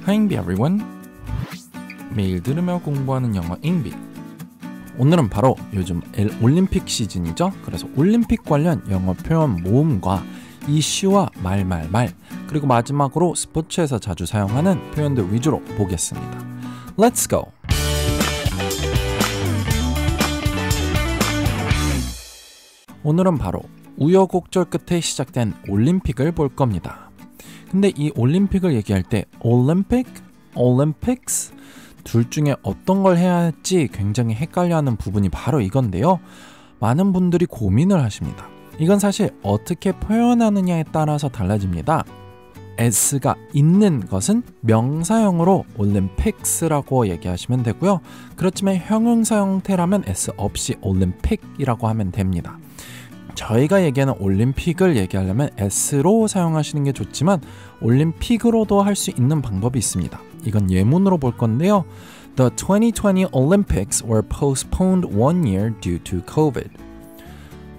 Hi everyone. 매일 들으며 공부하는 영어 잉비. 오늘은 바로 요즘 올림픽 시즌이죠. 그래서 올림픽 관련 영어 표현 모음과 이슈와 말말말 그리고 마지막으로 스포츠에서 자주 사용하는 표현들 위주로 보겠습니다. Let's go! 오늘은 바로 우여곡절 끝에 시작된 올림픽을 볼 겁니다. 근데 이 올림픽을 얘기할 때 Olympics 둘 중에 어떤 걸 해야 할지 굉장히 헷갈려하는 부분이 바로 이건데요. 많은 분들이 고민을 하십니다. 이건 사실 어떻게 표현하느냐에 따라서 달라집니다. S가 있는 것은 명사형으로 Olympics라고 얘기하시면 되고요. 그렇지만 형용사 형태라면 S 없이 Olympic이라고 하면 됩니다. 저희가 얘기하는 올림픽을 얘기하려면 S로 사용하시는 게 좋지만 올림픽으로도 할 수 있는 방법이 있습니다. 이건 예문으로 볼 건데요. The 2020 Olympics were postponed one year due to COVID.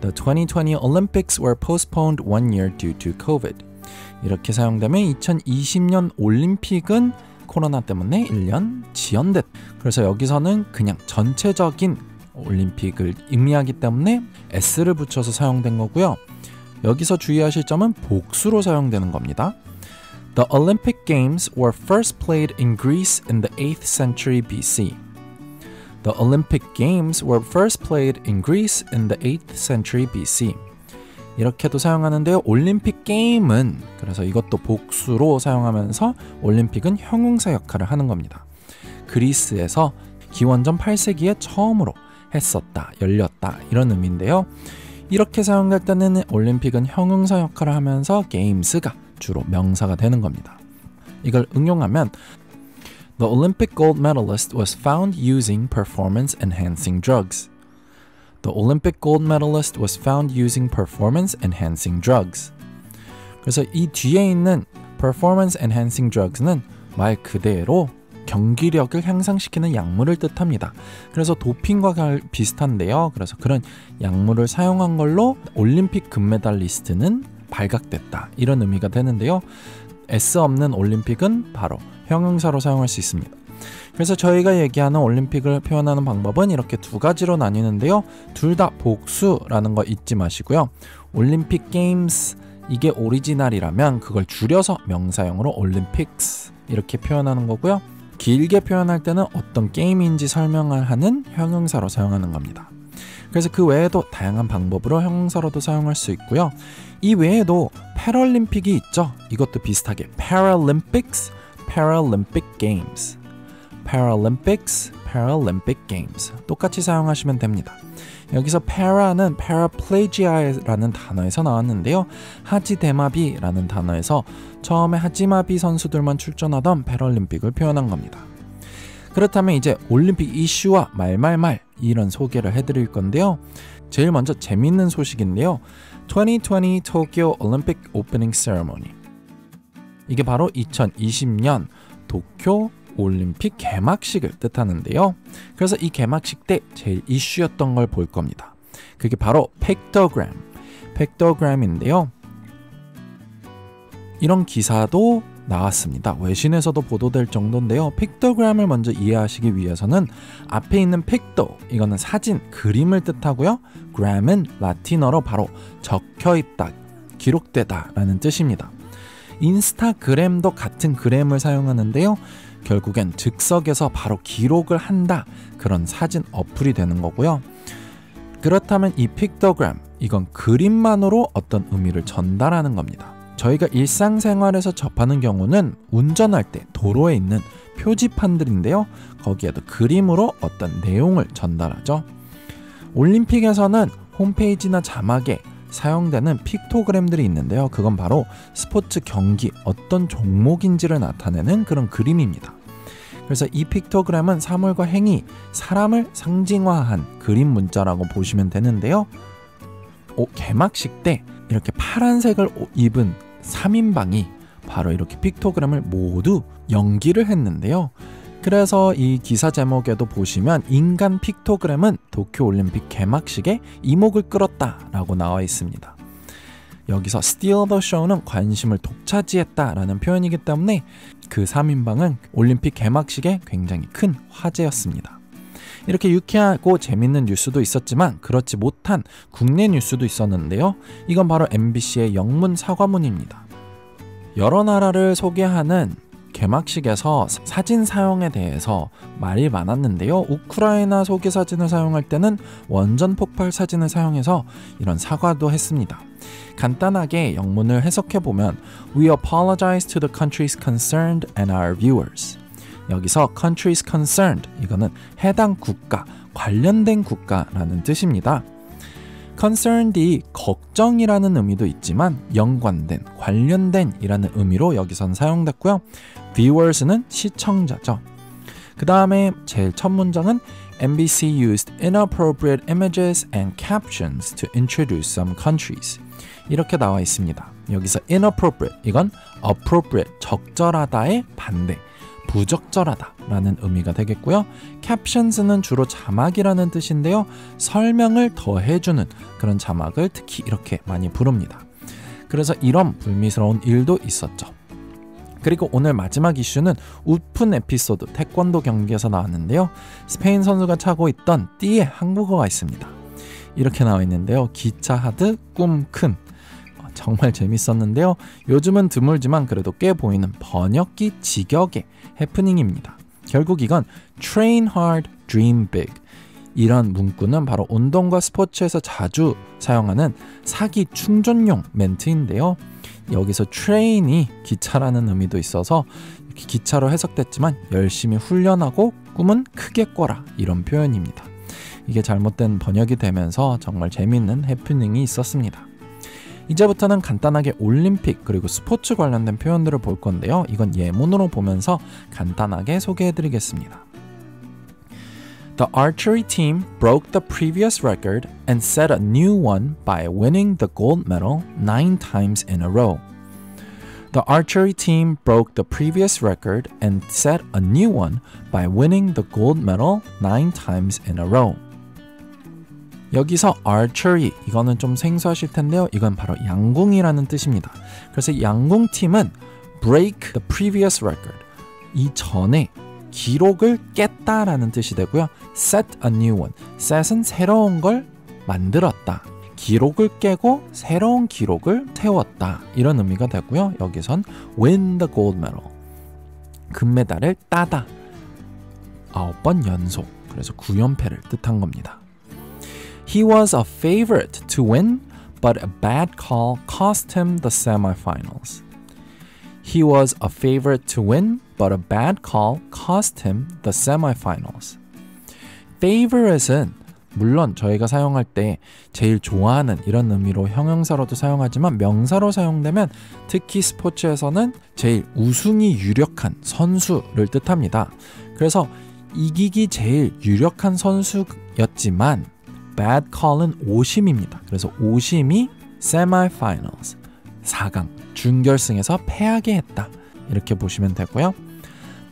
The 2020 Olympics were postponed one year due to COVID. 이렇게 사용되면 2020년 올림픽은 코로나 때문에 1년 지연됐. 그래서 여기서는 그냥 전체적인 올림픽을 의미하기 때문에 S를 붙여서 사용된 거고요. 여기서 주의하실 점은 복수로 사용되는 겁니다. The Olympic Games were first played in Greece in the 8th century BC. The Olympic Games were first played in Greece in the 8th century BC. 이렇게도 사용하는데요. 올림픽 게임은 그래서 이것도 복수로 사용하면서 올림픽은 형용사 역할을 하는 겁니다. 그리스에서 기원전 8세기에 처음으로 했었다, 열렸다 이런 의미인데요. 이렇게 사용될 때는 올림픽은 형용사 역할을 하면서 games가 주로 명사가 되는 겁니다. 이걸 응용하면 The Olympic gold medalist was found using performance enhancing drugs. The Olympic gold medalist was found using performance enhancing drugs. 그래서 이 뒤에 있는 performance enhancing drugs는 말 그대로 경기력을 향상시키는 약물을 뜻합니다. 그래서 도핑과 비슷한데요. 그래서 그런 약물을 사용한 걸로 올림픽 금메달리스트는 발각됐다. 이런 의미가 되는데요. S 없는 올림픽은 바로 형용사로 사용할 수 있습니다. 그래서 저희가 얘기하는 올림픽을 표현하는 방법은 이렇게 두 가지로 나뉘는데요. 둘 다 복수라는 거 잊지 마시고요. 올림픽 게임스 이게 오리지널이라면 그걸 줄여서 명사형으로 올림픽스 이렇게 표현하는 거고요. 길게 표현할 때는 어떤 게임인지 설명을 하는 형용사로 사용하는 겁니다. 그래서 그 외에도 다양한 방법으로 형용사로도 사용할 수 있고요. 이 외에도 패럴림픽이 있죠. 이것도 비슷하게 Paralympics, Paralympic Games, Paralympics, Paralympic Games 똑같이 사용하시면 됩니다. 여기서 para는 paraplegia라는 단어에서 나왔는데요. 하지대마비라는 단어에서 처음에 하지마비 선수들만 출전하던 패럴림픽을 표현한 겁니다. 그렇다면 이제 올림픽 이슈와 말말말 이런 소개를 해드릴 건데요. 제일 먼저 재밌는 소식인데요. 2020 Tokyo Olympic Opening Ceremony. 이게 바로 2020년 도쿄 올림픽 개막식을 뜻하는데요. 그래서 이 개막식 때 제일 이슈였던 걸 볼 겁니다. 그게 바로 픽토그램인데요. 이런 기사도 나왔습니다. 외신에서도 보도될 정도인데요. 픽토그램을 먼저 이해하시기 위해서는 앞에 있는 픽토, 이거는 사진, 그림을 뜻하고요. 그램은 라틴어로 바로 적혀있다, 기록되다 라는 뜻입니다. 인스타그램도 같은 그램을 사용하는데요. 결국엔 즉석에서 바로 기록을 한다 그런 사진 어플이 되는 거고요. 그렇다면 이 픽토그램 이건 그림만으로 어떤 의미를 전달하는 겁니다. 저희가 일상생활에서 접하는 경우는 운전할 때 도로에 있는 표지판들인데요. 거기에도 그림으로 어떤 내용을 전달하죠. 올림픽에서는 홈페이지나 자막에 사용되는 픽토그램들이 있는데요. 그건 바로 스포츠 경기 어떤 종목인지를 나타내는 그런 그림입니다. 그래서 이 픽토그램은 사물과 행위, 사람을 상징화한 그림 문자라고 보시면 되는데요. 개막식 때 이렇게 파란색을 입은 3인방이 바로 이렇게 픽토그램을 모두 연기를 했는데요. 그래서 이 기사 제목에도 보시면 인간 픽토그램은 도쿄올림픽 개막식에 이목을 끌었다 라고 나와 있습니다. 여기서 steal the show는 관심을 독차지했다라는 표현이기 때문에 그 3인방은 올림픽 개막식에 굉장히 큰 화제였습니다. 이렇게 유쾌하고 재밌는 뉴스도 있었지만 그렇지 못한 국내 뉴스도 있었는데요. 이건 바로 MBC의 영문 사과문입니다. 여러 나라를 소개하는 개막식에서 사진 사용에 대해서 말이 많았는데요. 우크라이나 소개 사진을 사용할 때는 원전 폭발 사진을 사용해서 이런 사과도 했습니다. 간단하게 영문을 해석해보면 We apologize to the countries concerned and our viewers. 여기서 countries concerned 이거는 해당 국가, 관련된 국가라는 뜻입니다. concerned이 걱정이라는 의미도 있지만 연관된, 관련된 이라는 의미로 여기선 사용됐고요. viewers는 시청자죠. 그 다음에 제일 첫 문장은 MBC used inappropriate images and captions to introduce some countries. 이렇게 나와 있습니다. 여기서 inappropriate, 이건 appropriate, 적절하다의 반대, 부적절하다 라는 의미가 되겠고요. captions는 주로 자막이라는 뜻인데요. 설명을 더해주는 그런 자막을 특히 이렇게 많이 부릅니다. 그래서 이런 불미스러운 일도 있었죠. 그리고 오늘 마지막 이슈는 웃픈 에피소드 태권도 경기에서 나왔는데요. 스페인 선수가 차고 있던 띠에 한국어가 있습니다. 이렇게 나와 있는데요. 기차 하드 꿈 큰. 정말 재밌었는데요. 요즘은 드물지만 그래도 꽤 보이는 번역기 직역의 해프닝입니다. 결국 이건 train hard, dream big. 이런 문구는 바로 운동과 스포츠에서 자주 사용하는 사기 충전용 멘트인데요. 여기서 train이 기차라는 의미도 있어서 이렇게 기차로 해석됐지만 열심히 훈련하고 꿈은 크게 꿔라 이런 표현입니다. 이게 잘못된 번역이 되면서 정말 재미있는 해프닝이 있었습니다. 이제부터는 간단하게 올림픽 그리고 스포츠 관련된 표현들을 볼 건데요. 이건 예문으로 보면서 간단하게 소개해드리겠습니다. The archery team broke the previous record and set a new one by winning the gold medal 9 times in a row. The archery team broke the previous record and set a new one by winning the gold medal 9 times in a row. 여기서 archery, 이거는 좀 생소하실 텐데요. 이건 바로 양궁이라는 뜻입니다. 그래서 양궁팀은 break the previous record, 이전에 기록을 깼다라는 뜻이 되고요. set a new one, set은 새로운 걸 만들었다. 기록을 깨고 새로운 기록을 세웠다. 이런 의미가 되고요. 여기선 win the gold medal, 금메달을 따다. 9번 연속, 그래서 9연패를 뜻한 겁니다. He was a favorite to win, but a bad call cost him the semifinals. He was a favorite to win, but a bad call cost him the semifinals. Favorite은 물론 저희가 사용할 때 제일 좋아하는 이런 의미로 형용사로도 사용하지만 명사로 사용되면 특히 스포츠에서는 제일 우승이 유력한 선수를 뜻합니다. 그래서 이기기 제일 유력한 선수였지만 bad call은 오심입니다. 그래서 오심이 semifinals, 4강, 준결승에서 패하게 했다. 이렇게 보시면 되고요.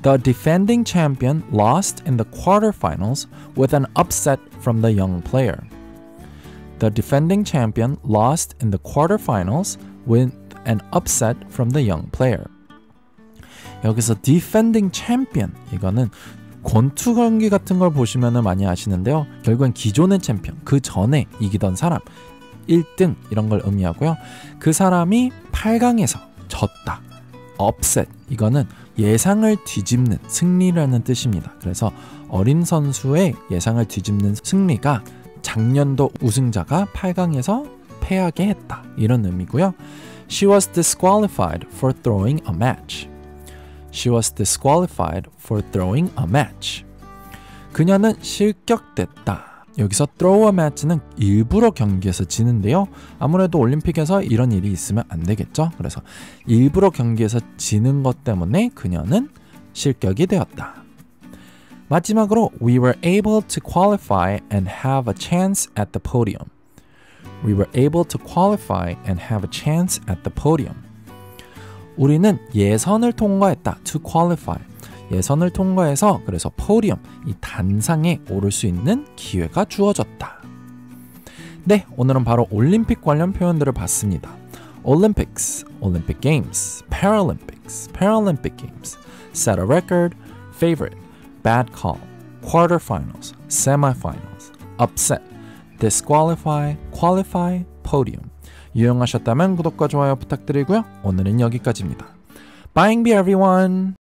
The defending champion lost in the quarterfinals with an upset from the young player. The defending champion lost in the quarterfinals with an upset from the young player. 여기서 defending champion, 이거는 권투 경기 같은 걸 보시면 많이 아시는데요. 결국엔 기존의 챔피언, 그 전에 이기던 사람, 1등 이런 걸 의미하고요. 그 사람이 8강에서 졌다. upset, 이거는 예상을 뒤집는 승리라는 뜻입니다. 그래서 어린 선수의 예상을 뒤집는 승리가 작년도 우승자가 8강에서 패하게 했다. 이런 의미고요. She was disqualified for throwing a match. She was disqualified for throwing a match. 그녀는 실격됐다. 여기서 throw a match는 일부러 경기에서 지는데요. 아무래도 올림픽에서 이런 일이 있으면 안 되겠죠. 그래서 일부러 경기에서 지는 것 때문에 그녀는 실격이 되었다. 마지막으로 We were able to qualify and have a chance at the podium. We were able to qualify and have a chance at the podium. 우리는 예선을 통과했다. To qualify. 예선을 통과해서 그래서 podium, 이 단상에 오를 수 있는 기회가 주어졌다. 네, 오늘은 바로 올림픽 관련 표현들을 봤습니다. Olympics, Olympic Games, Paralympics, Paralympic Games, set a record, favorite, bad call, quarterfinals, semifinals, upset, disqualify, qualify, podium. 유용하셨다면 구독과 좋아요 부탁드리고요. 오늘은 여기까지입니다. Bye everyone!